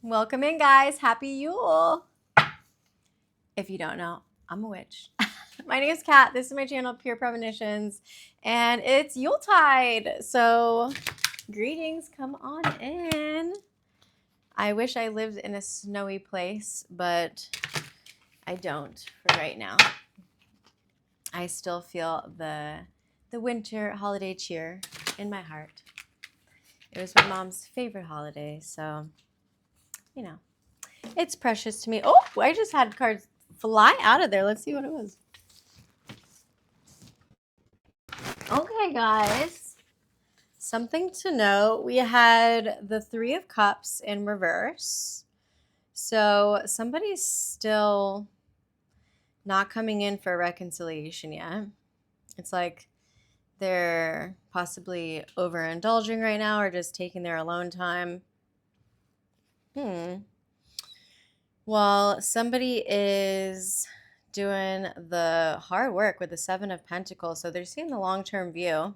Welcome in, guys. Happy Yule. If you don't know, I'm a witch. My name is Kat. This is my channel, Pure Premonitions, and it's Yuletide. So, greetings. Come on in. I wish I lived in a snowy place, but I don't for right now. I still feel the winter holiday cheer in my heart. It was my mom's favorite holiday, so you know. It's precious to me. Oh, I just had cards fly out of there. Let's see what it was. Okay, guys. Something to note. We had the Three of Cups in reverse. So somebody's still not coming in for a reconciliation yet. It's like they're possibly overindulging right now or just taking their alone time. Well, somebody is doing the hard work with the Seven of Pentacles. So they're seeing the long-term view.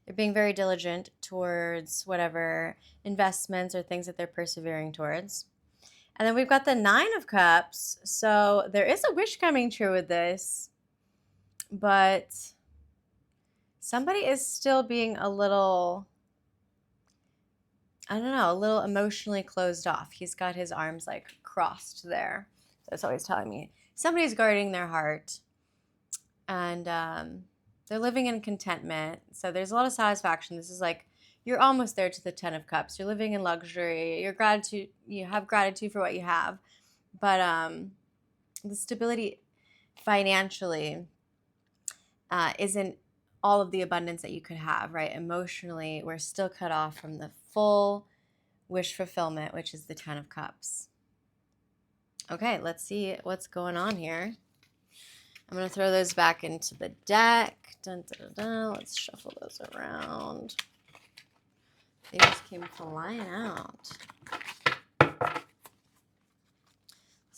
They're being very diligent towards whatever investments or things that they're persevering towards. And then we've got the Nine of Cups. So there is a wish coming true with this, but somebody is still being a little, I don't know, a little emotionally closed off. He's got his arms like crossed there. That's always telling me somebody's guarding their heart, and they're living in contentment. So there's a lot of satisfaction. This is like you're almost there to the Ten of Cups. You're living in luxury. You have gratitude for what you have, but the stability financially isn't all of the abundance that you could have, right? Emotionally, we're still cut off from the full wish fulfillment, which is the Ten of Cups. Okay, let's see what's going on here. I'm going to throw those back into the deck. Dun, dun, dun, dun. Let's shuffle those around. They just came flying out. Let's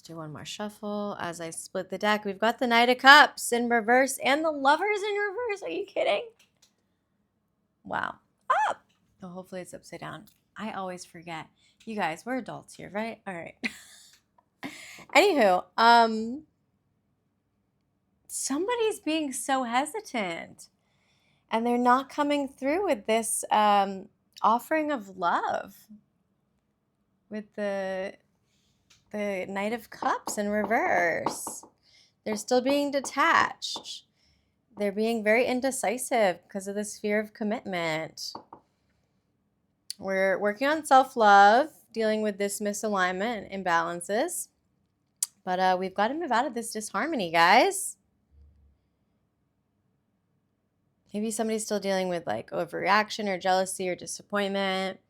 do one more shuffle as I split the deck. We've got the Knight of Cups in reverse and the Lovers in reverse. Are you kidding? Wow. Up. Oh, hopefully it's upside down. I always forget. You guys, we're adults here, right? All right. Anywho, somebody's being so hesitant and they're not coming through with this offering of love with the Knight of Cups in reverse. They're still being detached. They're being very indecisive because of this fear of commitment. We're working on self-love, dealing with this misalignment and imbalances. But we've got to move out of this disharmony, guys. Maybe somebody's still dealing with like overreaction or jealousy or disappointment.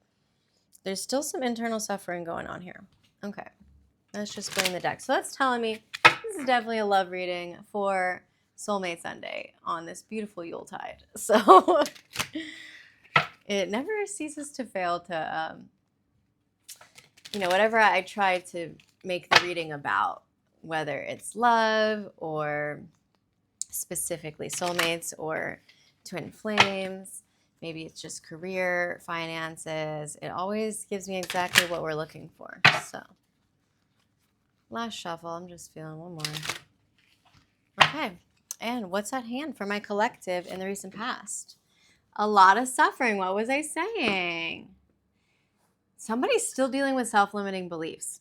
There's still some internal suffering going on here. Okay, let's just bring the deck. So that's telling me this is definitely a love reading for Soulmate Sunday on this beautiful Yuletide. So it never ceases to fail to, whatever I try to make the reading about, whether it's love or specifically soulmates or twin flames, maybe it's just career, finances. It always gives me exactly what we're looking for. So last shuffle, I'm just feeling one more. Okay, and what's at hand for my collective in the recent past? A lot of suffering. What was I saying? Somebody's still dealing with self-limiting beliefs.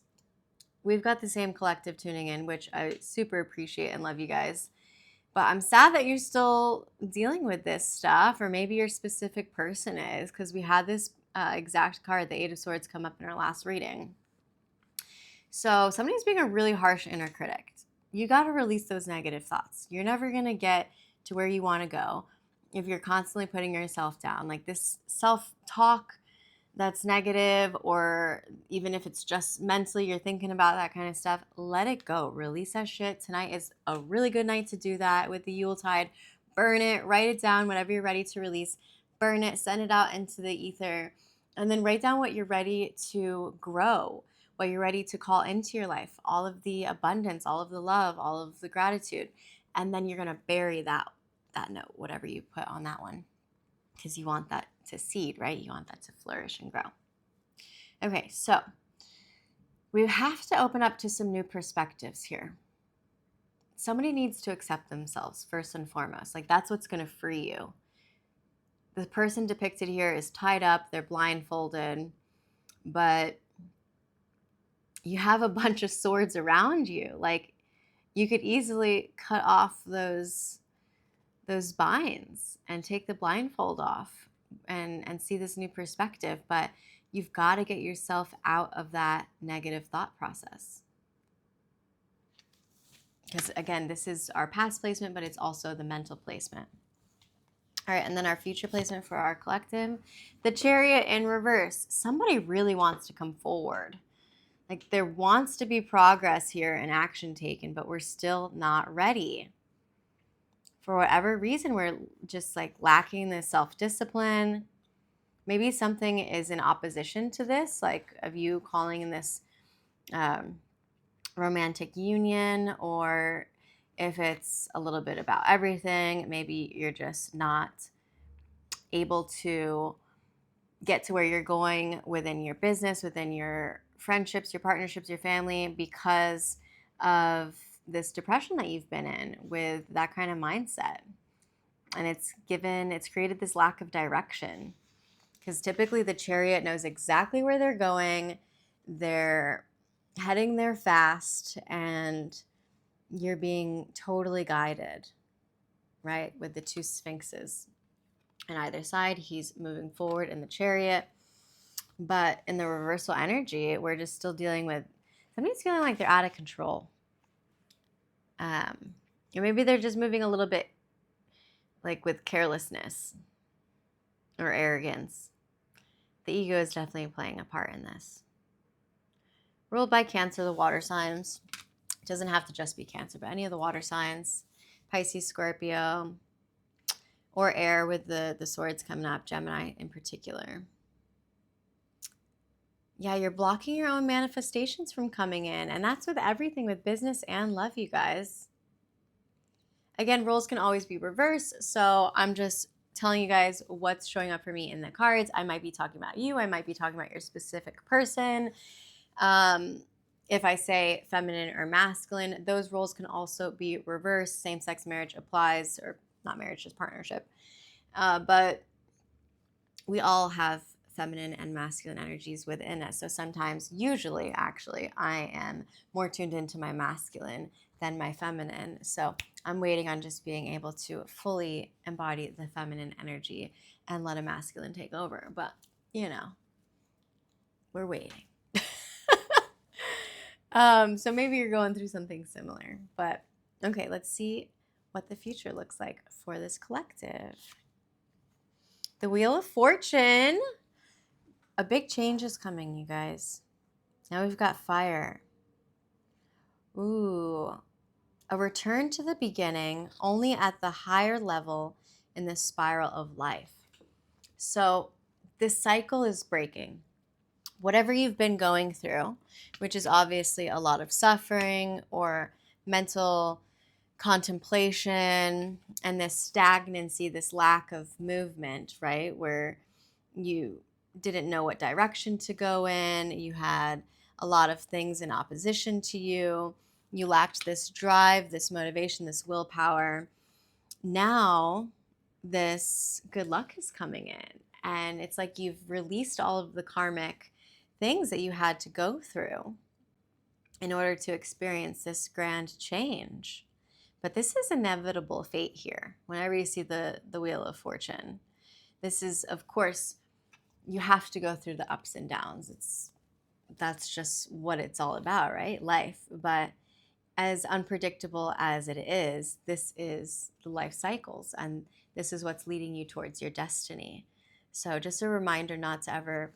We've got the same collective tuning in, which I super appreciate and love you guys. But I'm sad that you're still dealing with this stuff, or maybe your specific person is, because we had this exact card, the Eight of Swords, come up in our last reading. So somebody's being a really harsh inner critic. You got to release those negative thoughts. You're never going to get to where you want to go if you're constantly putting yourself down. Like this self-talk that's negative, or even if it's just mentally you're thinking about that kind of stuff, let it go. Release that shit. Tonight is a really good night to do that with the Yuletide. Burn it, write it down, whatever you're ready to release. Burn it, send it out into the ether, and then write down what you're ready to grow, what you're ready to call into your life, all of the abundance, all of the love, all of the gratitude. And then you're going to bury that note, whatever you put on that one, because you want that to seed, right? You want that to flourish and grow. Okay, so we have to open up to some new perspectives here. Somebody needs to accept themselves first and foremost. Like, that's what's going to free you. The person depicted here is tied up, they're blindfolded, but you have a bunch of swords around you. Like, you could easily cut off those binds and take the blindfold off and see this new perspective, but you've got to get yourself out of that negative thought process. Because again, this is our past placement, but it's also the mental placement. All right, and then our future placement for our collective, the Chariot in reverse. Somebody really wants to come forward. Like, there wants to be progress here and action taken, but we're still not ready. For whatever reason, we're just like lacking the self-discipline. Maybe something is in opposition to this, like of you calling in this romantic union, or if it's a little bit about everything, maybe you're just not able to get to where you're going within your business, within your friendships, your partnerships, your family, because of this depression that you've been in with that kind of mindset. And it's created this lack of direction, because typically the Chariot knows exactly where they're going. They're heading there fast, and you're being totally guided, right? With the two Sphinxes on either side, he's moving forward in the Chariot. But in the reversal energy, we're just still dealing with somebody's feeling like they're out of control. Or maybe they're just moving a little bit like with carelessness or arrogance. The ego is definitely playing a part in this. Ruled by Cancer, the water signs. It doesn't have to just be Cancer, but any of the water signs. Pisces, Scorpio, or air with the swords coming up, Gemini in particular. Yeah, you're blocking your own manifestations from coming in. And that's with everything, with business and love, you guys. Again, roles can always be reversed. So I'm just telling you guys what's showing up for me in the cards. I might be talking about you. I might be talking about your specific person. If I say feminine or masculine, those roles can also be reversed. Same-sex marriage applies, or not marriage, just partnership. But we all have feminine and masculine energies within us. So sometimes, usually, actually, I am more tuned into my masculine than my feminine. So I'm waiting on just being able to fully embody the feminine energy and let a masculine take over. But, you know, we're waiting. So maybe you're going through something similar. But, okay, let's see what the future looks like for this collective. The Wheel of Fortune. A big change is coming, you guys. Now we've got fire. Ooh. A return to the beginning, only at the higher level in the spiral of life. So this cycle is breaking. Whatever you've been going through, which is obviously a lot of suffering or mental contemplation and this stagnancy, this lack of movement, right? Where you didn't know what direction to go in. You had a lot of things in opposition to you. You lacked this drive, this motivation, this willpower. Now, this good luck is coming in. And it's like you've released all of the karmic things that you had to go through in order to experience this grand change. But this is inevitable fate here. Whenever you see the Wheel of Fortune, this is, of course, you have to go through the ups and downs. That's just what it's all about, right? Life. But as unpredictable as it is, this is the life cycles, and this is what's leading you towards your destiny. So just a reminder not to ever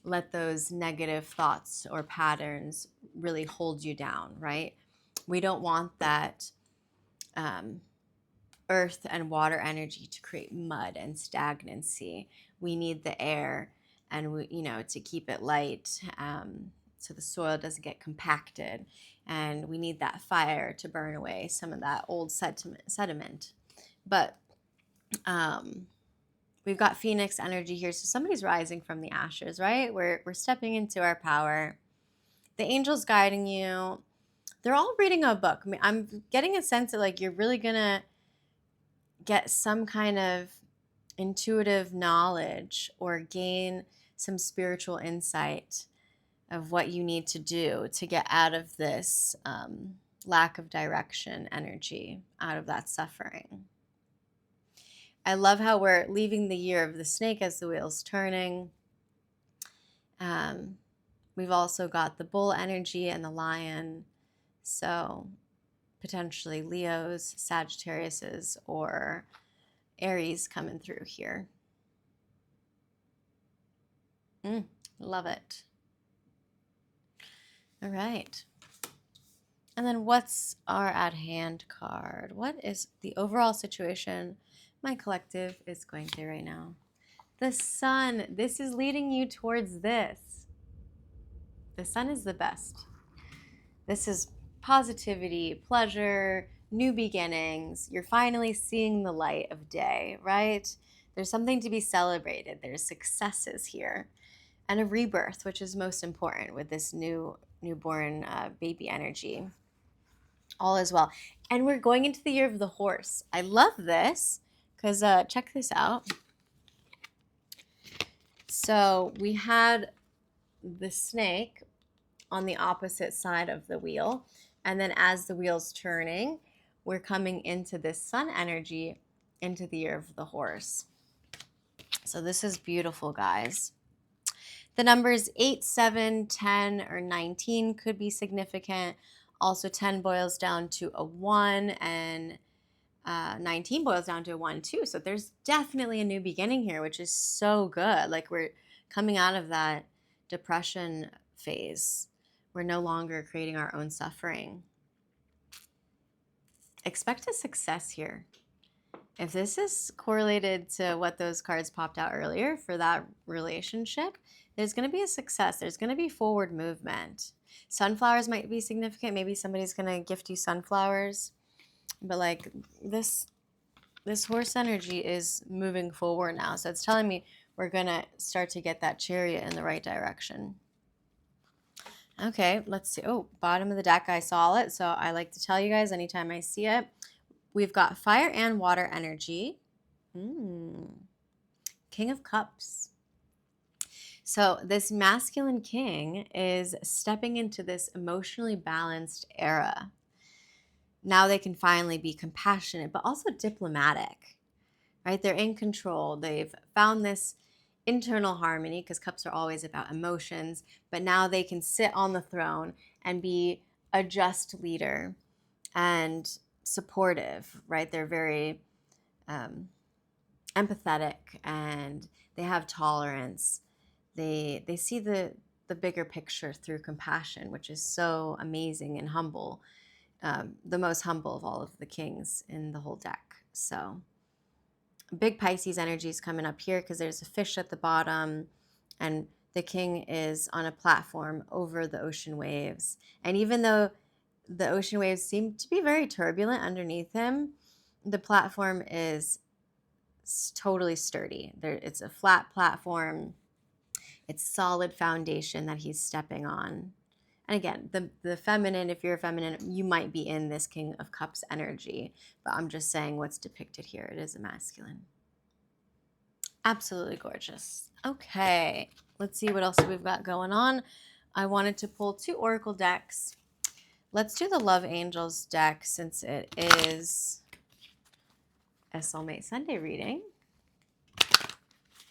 let those negative thoughts or patterns really hold you down, right? We don't want that earth and water energy to create mud and stagnancy. We need the air, and to keep it light, so the soil doesn't get compacted. And we need that fire to burn away some of that old sediment. But we've got Phoenix energy here. So somebody's rising from the ashes, right? We're stepping into our power. the angels guiding you, they're all reading a book. I mean, I'm getting a sense that like you're really gonna get some kind of intuitive knowledge or gain some spiritual insight of what you need to do to get out of this lack of direction energy, out of that suffering. I love how we're leaving the year of the snake as the wheel's turning. We've also got the bull energy and the lion. So potentially Leos, Sagittariuses, or Aries coming through here. Love it. All right. And then what's our at hand card? What is the overall situation my collective is going through right now? The sun. This is leading you towards this. The sun is the best. This is positivity, pleasure, new beginnings. You're finally seeing the light of day, right? There's something to be celebrated. There's successes here. And a rebirth, which is most important with this newborn baby energy. All is well. And we're going into the year of the horse. I love this because check this out. So we had the snake on the opposite side of the wheel. And then as the wheel's turning, we're coming into this sun energy into the year of the horse. So this is beautiful, guys. The numbers 8, 7, 10, or 19 could be significant. Also, 10 boils down to a 1, and 19 boils down to a 1 too. So there's definitely a new beginning here, which is so good. Like we're coming out of that depression phase. We're no longer creating our own suffering. Expect a success here. If this is correlated to what those cards popped out earlier for that relationship, there's going to be a success. There's going to be forward movement. Sunflowers might be significant. Maybe somebody's going to gift you sunflowers. But like this horse energy is moving forward now. So it's telling me we're going to start to get that chariot in the right direction. Okay, let's see. Oh, bottom of the deck, I saw it. So I like to tell you guys anytime I see it. We've got fire and water energy. King of Cups. So this masculine king is stepping into this emotionally balanced era. Now they can finally be compassionate, but also diplomatic, right? They're in control. They've found this internal harmony because cups are always about emotions, but now they can sit on the throne and be a just leader and supportive, right? They're very empathetic and they have tolerance. They see the bigger picture through compassion, which is so amazing and humble. The most humble of all of the kings in the whole deck. So big Pisces energy is coming up here because there's a fish at the bottom and the king is on a platform over the ocean waves. And even though the ocean waves seem to be very turbulent underneath him, the platform is totally sturdy. It's a flat platform. It's solid foundation that he's stepping on. And again, the feminine, if you're a feminine, you might be in this King of Cups energy. But I'm just saying what's depicted here. It is a masculine. Absolutely gorgeous. Okay, let's see what else we've got going on. I wanted to pull 2 oracle decks. Let's do the Love Angels deck since it is a Soulmate Sunday reading.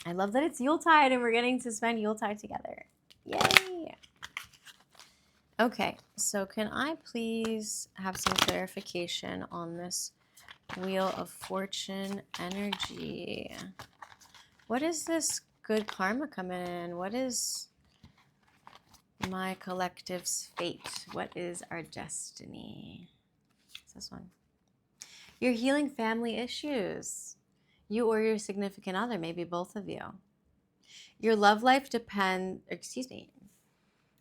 I love that it's Yuletide and we're getting to spend Yuletide together. Yay! Okay, so can I please have some clarification on this Wheel of Fortune energy? What is this good karma coming in? What is my collective's fate? What is our destiny? What's this one? You're healing family issues. You or your significant other, maybe both of you. Your love life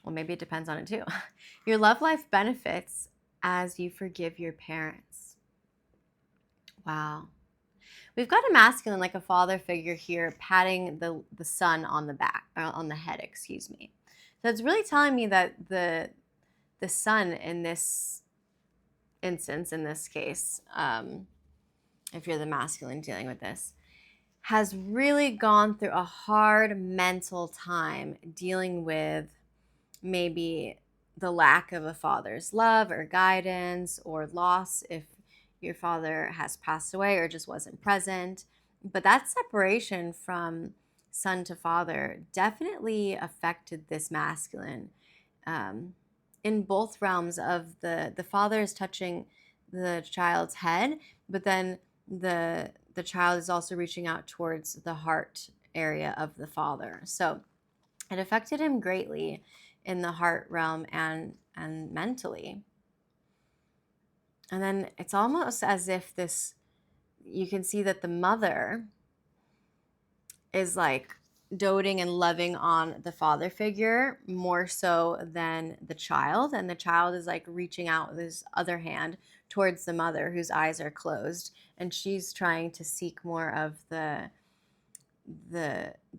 well, maybe it depends on it too. Your love life benefits as you forgive your parents. Wow. We've got a masculine, like a father figure here, patting the son on the back, on the head, excuse me. So it's really telling me that the son in this instance, in this case, if you're the masculine dealing with this, has really gone through a hard mental time dealing with maybe the lack of a father's love or guidance, or loss if your father has passed away or just wasn't present. But that separation from son to father definitely affected this masculine, in both realms of the father is touching the child's head, but then the child is also reaching out towards the heart area of the father. So it affected him greatly in the heart realm and mentally. And then it's almost as if this, you can see that the mother is like doting and loving on the father figure more so than the child, and the child is like reaching out with his other hand towards the mother whose eyes are closed, and she's trying to seek more of the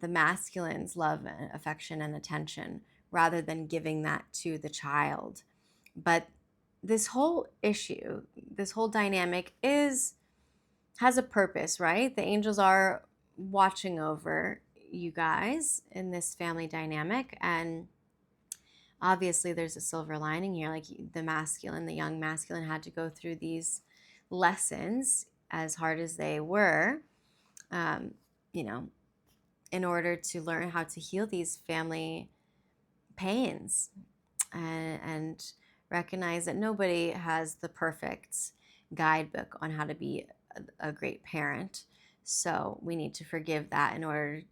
masculine's love and affection and attention rather than giving that to the child. But this whole issue, this whole dynamic has a purpose, right? The angels are watching over you guys in this family dynamic, and obviously there's a silver lining here. Like the young masculine had to go through these lessons, as hard as they were, you know, in order to learn how to heal these family pains, and recognize that nobody has the perfect guidebook on how to be a great parent. So we need to forgive that in order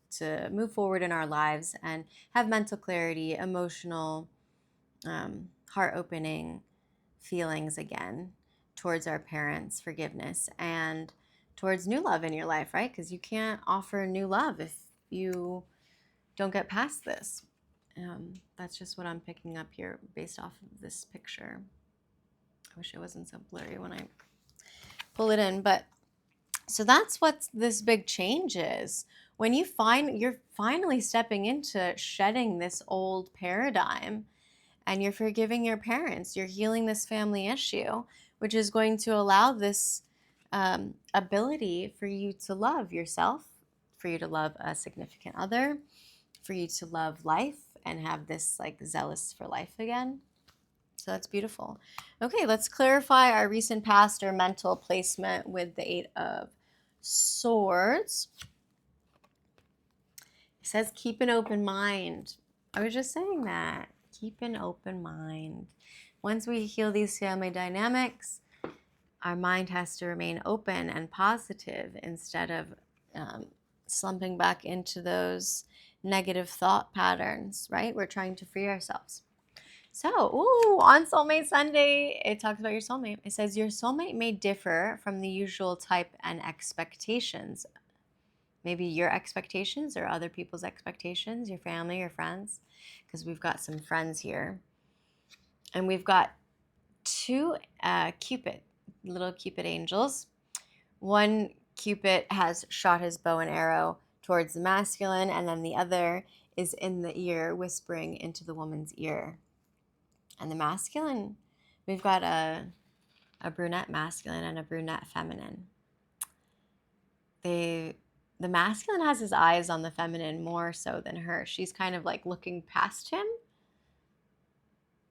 to move forward in our lives and have mental clarity, emotional, heart-opening feelings again towards our parents, forgiveness, and towards new love in your life, right? Because you can't offer new love if you don't get past this. That's just what I'm picking up here based off of this picture. I wish it wasn't so blurry when I pull it in, but so that's what this big change is. When you're finally stepping into shedding this old paradigm, and you're forgiving your parents, you're healing this family issue, which is going to allow this ability for you to love yourself, for you to love a significant other, for you to love life and have this like zealous for life again. So that's beautiful. Okay, let's clarify our recent past or mental placement with the 8 of Swords. It says keep an open mind. I was just saying that. Keep an open mind. Once we heal these family dynamics, our mind has to remain open and positive instead of slumping back into those negative thought patterns, right? We're trying to free ourselves. So, on Soulmate Sunday, it talks about your soulmate. It says your soulmate may differ from the usual type and expectations. Maybe your expectations or other people's expectations, your family, your friends, because we've got some friends here. And we've got 2 little Cupid angels. One Cupid has shot his bow and arrow towards the masculine, and then the other is in the ear, whispering into the woman's ear. And the masculine, we've got a brunette masculine and a brunette feminine. The masculine has his eyes on the feminine more so than her. She's kind of like looking past him.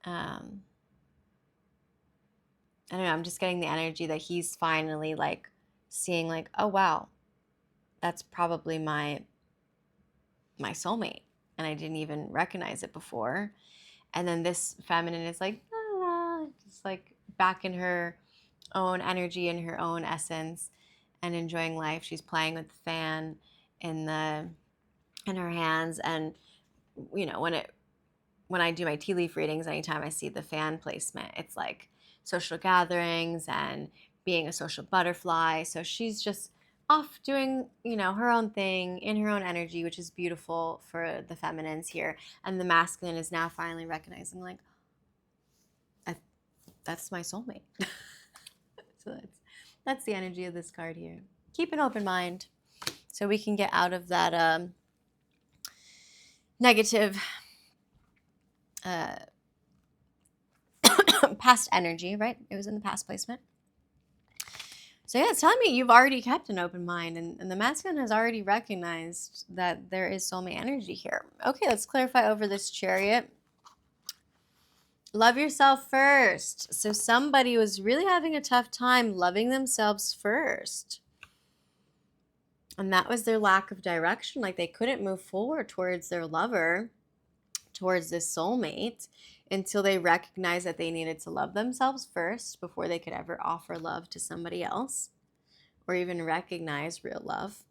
I don't know, I'm just getting the energy that he's finally like seeing like, oh wow, that's probably my soulmate, and I didn't even recognize it before. And then this feminine is like, just like back in her own energy and her own essence and enjoying life. She's playing with the fan in her hands. And you know, when I do my tea leaf readings, anytime I see the fan placement, it's like social gatherings and being a social butterfly. So she's just off doing, you know, her own thing in her own energy, which is beautiful for the feminines here. And the masculine is now finally recognizing like, that's my soulmate. So that's the energy of this card here. Keep an open mind so we can get out of that negative uh, past energy, right? It was in the past placement. So yeah, it's telling me you've already kept an open mind, and the masculine has already recognized that there is soulmate energy here. Okay, let's clarify over this Chariot. Love yourself first. So somebody was really having a tough time loving themselves first. And that was their lack of direction. Like they couldn't move forward towards their lover, towards this soulmate, until they recognized that they needed to love themselves first before they could ever offer love to somebody else or even recognize real love.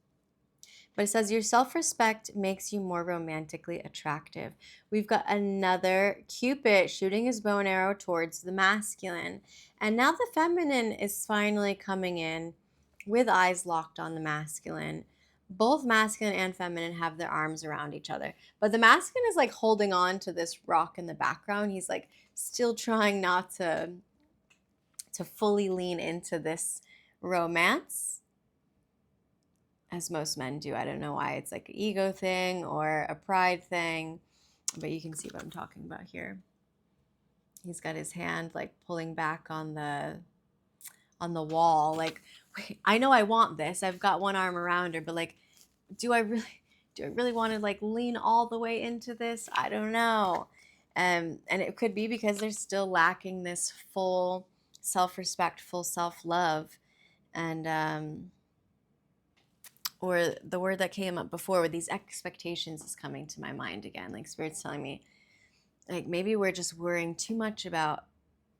But it says your self-respect makes you more romantically attractive. We've got another Cupid shooting his bow and arrow towards the masculine. And now the feminine is finally coming in with eyes locked on the masculine. Both masculine and feminine have their arms around each other. But the masculine is like holding on to this rock in the background. He's like still trying not to fully lean into this romance, as most men do. I don't know why. It's like an ego thing or a pride thing, but you can see what I'm talking about here. He's got his hand like pulling back on the wall. Like, wait, I know I want this. I've got one arm around her, but like, do I really want to like lean all the way into this? I don't know. And it could be because they're still lacking this full self-respect, full self-love, and or the word that came up before with these expectations is coming to my mind again. Like Spirit's telling me, like maybe we're just worrying too much about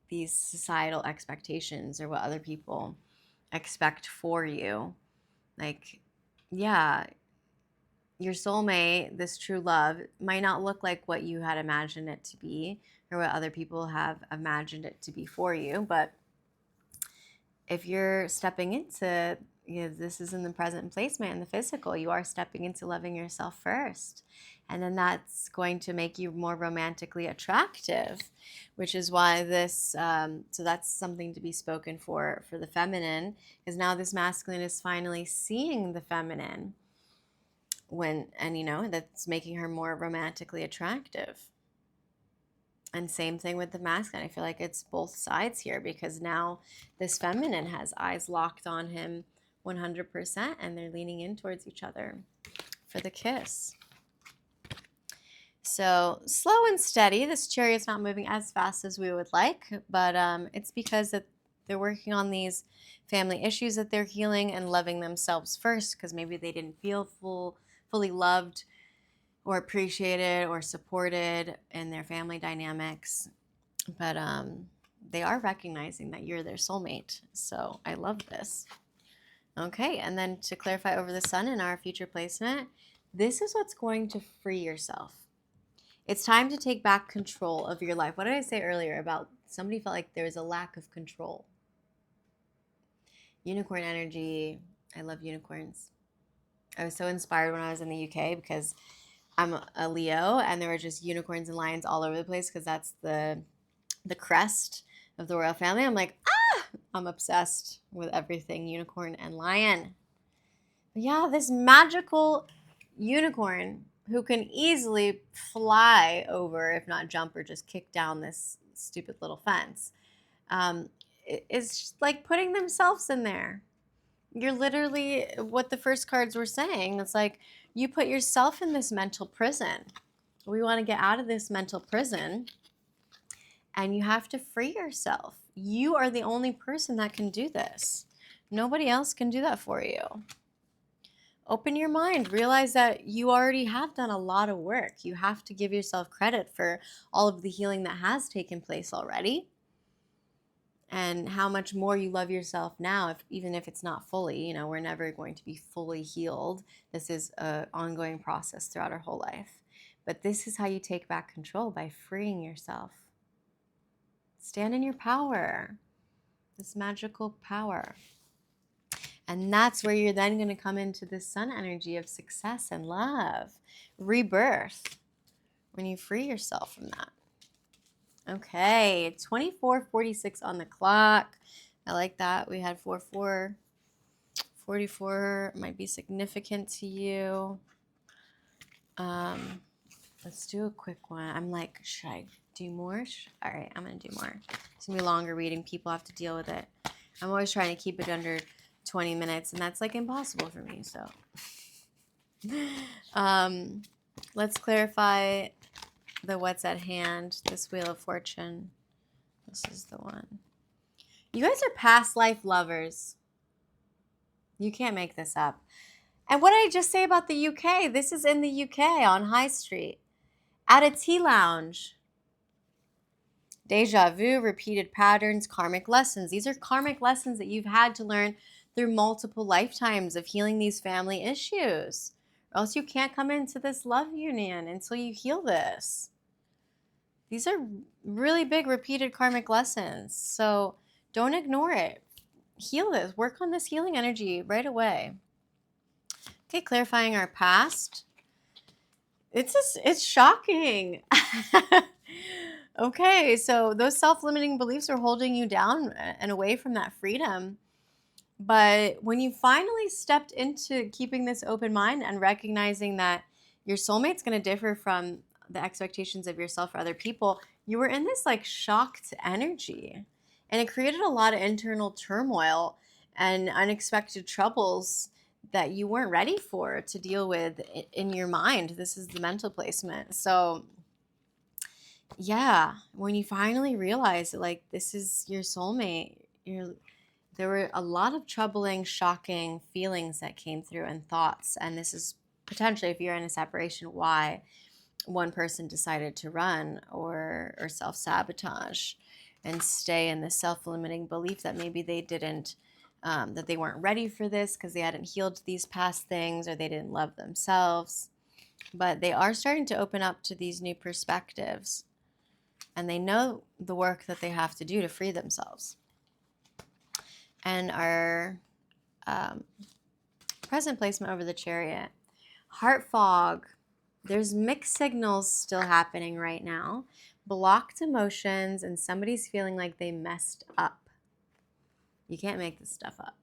these societal expectations or what other people expect for you. Like, yeah, your soulmate, this true love, might not look like what you had imagined it to be or what other people have imagined it to be for you. But if you're stepping into, this is in the present placement in the physical, you are stepping into loving yourself first. And then that's going to make you more romantically attractive, which is why this, so that's something to be spoken for the feminine, because now this masculine is finally seeing the feminine and that's making her more romantically attractive. And same thing with the masculine. I feel like it's both sides here because now this feminine has eyes locked on him 100% and they're leaning in towards each other for the kiss. So slow and steady. This Chariot's not moving as fast as we would like, but it's because that they're working on these family issues that they're healing and loving themselves first, because maybe they didn't feel fully loved or appreciated or supported in their family dynamics. But they are recognizing that you're their soulmate. So I love this. Okay, and then to clarify over the sun in our future placement, this is what's going to free yourself. It's time to take back control of your life. What did I say earlier about somebody felt like there was a lack of control? Unicorn energy. I love unicorns. I was so inspired when I was in the UK because I'm a Leo, and there were just unicorns and lions all over the place because that's the crest of the royal family. I'm like, I'm obsessed with everything unicorn and lion. But yeah, this magical unicorn who can easily fly over, if not jump or just kick down this stupid little fence, is just like putting themselves in there. You're literally what the first cards were saying. It's like you put yourself in this mental prison. We want to get out of this mental prison, and you have to free yourself. You are the only person that can do this. Nobody else can do that for you. Open your mind. Realize that you already have done a lot of work. You have to give yourself credit for all of the healing that has taken place already, and how much more you love yourself now, even if it's not fully. We're never going to be fully healed. This is an ongoing process throughout our whole life. But this is how you take back control, by freeing yourself. Stand in your power, this magical power. And that's where you're then going to come into the sun energy of success and love, rebirth, when you free yourself from that. Okay, 24:46 on the clock. I like that. We had 44. 44 might be significant to you. Let's do a quick one. I'm like, should I do more? All right, I'm going to do more. It's going to be longer reading. People have to deal with it. I'm always trying to keep it under 20 minutes, and that's like impossible for me. So let's clarify the what's at hand, this Wheel of Fortune. This is the one. You guys are past life lovers. You can't make this up. And what did I just say about the UK? This is in the UK on High Street at a tea lounge. Deja vu, repeated patterns, karmic lessons. These are karmic lessons that you've had to learn through multiple lifetimes of healing these family issues. Or else you can't come into this love union until you heal this. These are really big repeated karmic lessons. So don't ignore it. Heal this. Work on this healing energy right away. Okay, clarifying our past. It's shocking. Okay, so those self-limiting beliefs are holding you down and away from that freedom. But when you finally stepped into keeping this open mind and recognizing that your soulmate's going to differ from the expectations of yourself or other people, you were in this like shocked energy. And it created a lot of internal turmoil and unexpected troubles that you weren't ready for to deal with in your mind. This is the mental placement. So yeah, when you finally realize that like this is your soulmate, there were a lot of troubling, shocking feelings that came through and thoughts. And this is potentially, if you're in a separation, why one person decided to run or self-sabotage and stay in this self-limiting belief that maybe they didn't, that they weren't ready for this because they hadn't healed these past things or they didn't love themselves. But they are starting to open up to these new perspectives and they know the work that they have to do to free themselves. And our present placement over the Chariot. Heart fog. There's mixed signals still happening right now. Blocked emotions, and somebody's feeling like they messed up. You can't make this stuff up.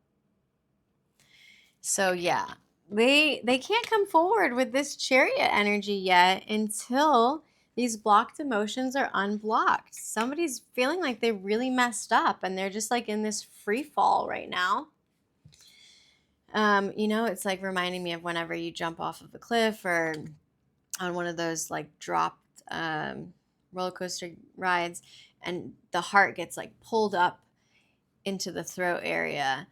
So yeah, they can't come forward with this Chariot energy yet until these blocked emotions are unblocked. Somebody's feeling like they really messed up and they're just like in this free fall right now. You know, it's like reminding me of whenever you jump off of a cliff or on one of those like dropped roller coaster rides and the heart gets like pulled up into the throat area.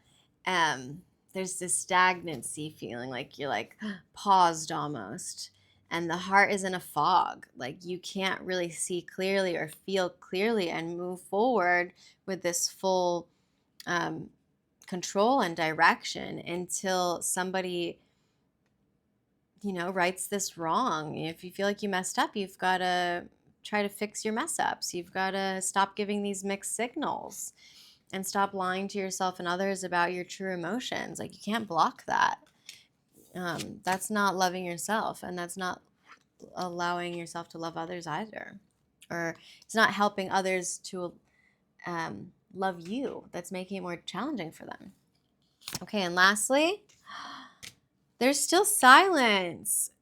There's this stagnancy feeling like you're like paused almost. And the heart is in a fog. Like you can't really see clearly or feel clearly and move forward with this full control and direction until somebody, you know, rights this wrong. If you feel like you messed up, you've got to try to fix your mess ups. You've got to stop giving these mixed signals and stop lying to yourself and others about your true emotions. Like you can't block that. That's not loving yourself, and that's not allowing yourself to love others either. Or it's not helping others to love you. That's making it more challenging for them. Okay, and lastly, there's still silence.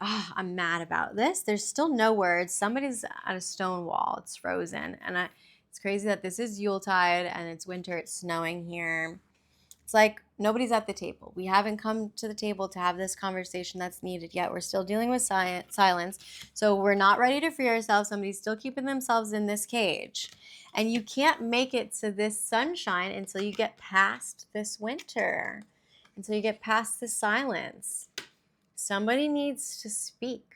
Oh, I'm mad about this. There's still no words. Somebody's at a stone wall. It's frozen. And it's crazy that this is Yuletide and it's winter. It's snowing here. It's like nobody's at the table. We haven't come to the table to have this conversation that's needed yet. We're still dealing with silence. So we're not ready to free ourselves. Somebody's still keeping themselves in this cage. And you can't make it to this sunshine until you get past this winter, until you get past this silence. Somebody needs to speak.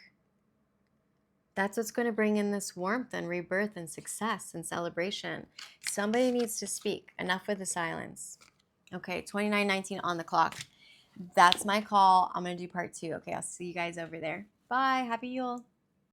That's what's going to bring in this warmth and rebirth and success and celebration. Somebody needs to speak. Enough with the silence. Okay, 29:19 on the clock. That's my call. I'm going to do part 2. Okay, I'll see you guys over there. Bye. Happy Yule.